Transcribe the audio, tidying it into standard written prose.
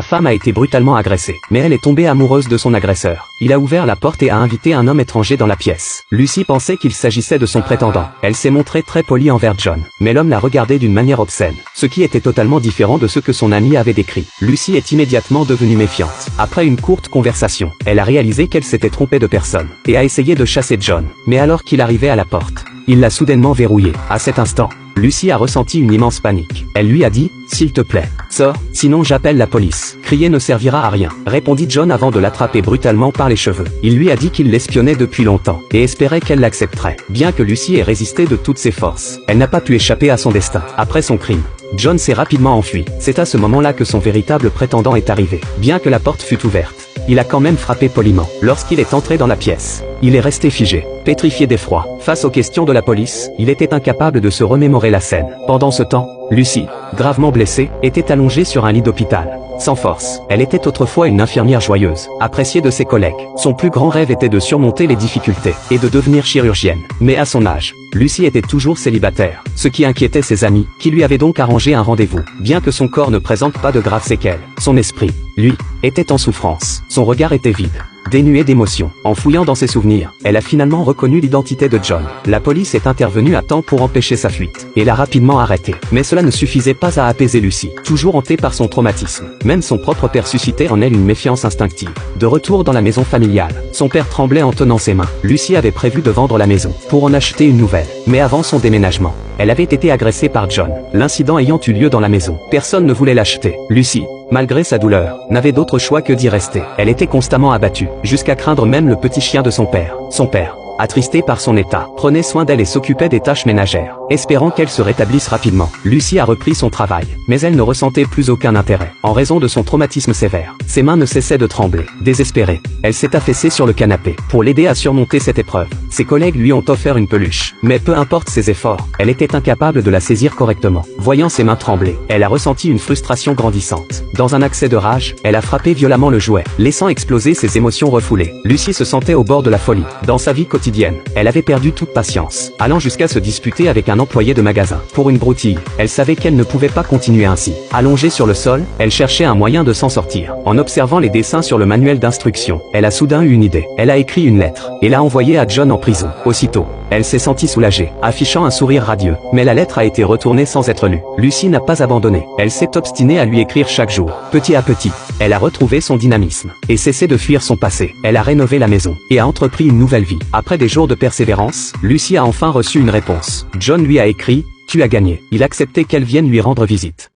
Sa femme a été brutalement agressée, mais elle est tombée amoureuse de son agresseur. Il a ouvert la porte et a invité un homme étranger dans la pièce. Lucy pensait qu'il s'agissait de son prétendant. Elle s'est montrée très polie envers John, mais l'homme l'a regardé d'une manière obscène, ce qui était totalement différent de ce que son ami avait décrit. Lucy est immédiatement devenue méfiante. Après une courte conversation, elle a réalisé qu'elle s'était trompée de personne, et a essayé de chasser John. Mais alors qu'il arrivait à la porte, il l'a soudainement verrouillée. À cet instant, Lucy a ressenti une immense panique. Elle lui a dit, « S'il te plaît, sors, sinon j'appelle la police. » Crier ne servira à rien, répondit John avant de l'attraper brutalement par les cheveux. Il lui a dit qu'il l'espionnait depuis longtemps, et espérait qu'elle l'accepterait. Bien que Lucy ait résisté de toutes ses forces, elle n'a pas pu échapper à son destin. Après son crime, John s'est rapidement enfui. C'est à ce moment-là que son véritable prétendant est arrivé. Bien que la porte fût ouverte, il a quand même frappé poliment. Lorsqu'il est entré dans la pièce, il est resté figé, pétrifié d'effroi. Face aux questions de la police, il était incapable de se remémorer la scène. Pendant ce temps, Lucy, gravement blessée, était allongée sur un lit d'hôpital. Sans force, elle était autrefois une infirmière joyeuse, appréciée de ses collègues. Son plus grand rêve était de surmonter les difficultés et de devenir chirurgienne. Mais à son âge, Lucy était toujours célibataire, ce qui inquiétait ses amis, qui lui avaient donc arrangé un rendez-vous. Bien que son corps ne présente pas de graves séquelles, son esprit, lui, était en souffrance. Son regard était vide, dénué d'émotion. En fouillant dans ses souvenirs, elle a finalement reconnu l'identité de John. La police est intervenue à temps pour empêcher sa fuite, et l'a rapidement arrêté. Mais cela ne suffisait pas à apaiser Lucy, toujours hantée par son traumatisme. Même son propre père suscitait en elle une méfiance instinctive. De retour dans la maison familiale, son père tremblait en tenant ses mains. Lucy avait prévu de vendre la maison, pour en acheter une nouvelle. Mais avant son déménagement, elle avait été agressée par John. L'incident ayant eu lieu dans la maison, personne ne voulait l'acheter. Lucy, malgré sa douleur, n'avait d'autre choix que d'y rester. Elle était constamment abattue, jusqu'à craindre même le petit chien de son père. Son père, attristé par son état, prenait soin d'elle et s'occupait des tâches ménagères, espérant qu'elle se rétablisse rapidement. Lucy a repris son travail, mais elle ne ressentait plus aucun intérêt, en raison de son traumatisme sévère. Ses mains ne cessaient de trembler. Désespérée, elle s'est affaissée sur le canapé, pour l'aider à surmonter cette épreuve. Ses collègues lui ont offert une peluche, mais peu importe ses efforts, elle était incapable de la saisir correctement. Voyant ses mains trembler, elle a ressenti une frustration grandissante. Dans un accès de rage, elle a frappé violemment le jouet, laissant exploser ses émotions refoulées. Lucy se sentait au bord de la folie. Dans sa vie quotidienne, elle avait perdu toute patience, allant jusqu'à se disputer avec un employé de magasin. Pour une broutille, elle savait qu'elle ne pouvait pas continuer ainsi. Allongée sur le sol, elle cherchait un moyen de s'en sortir. En observant les dessins sur le manuel d'instruction, elle a soudain eu une idée. Elle a écrit une lettre, et l'a envoyée à John en prison. Aussitôt, elle s'est sentie soulagée, affichant un sourire radieux. Mais la lettre a été retournée sans être lue. Lucy n'a pas abandonné. Elle s'est obstinée à lui écrire chaque jour. Petit à petit, elle a retrouvé son dynamisme, et cessé de fuir son passé. Elle a rénové la maison, et a entrepris une nouvelle vie. Après des jours de persévérance, Lucy a enfin reçu une réponse. John lui a écrit, « Tu as gagné ». Il acceptait qu'elle vienne lui rendre visite.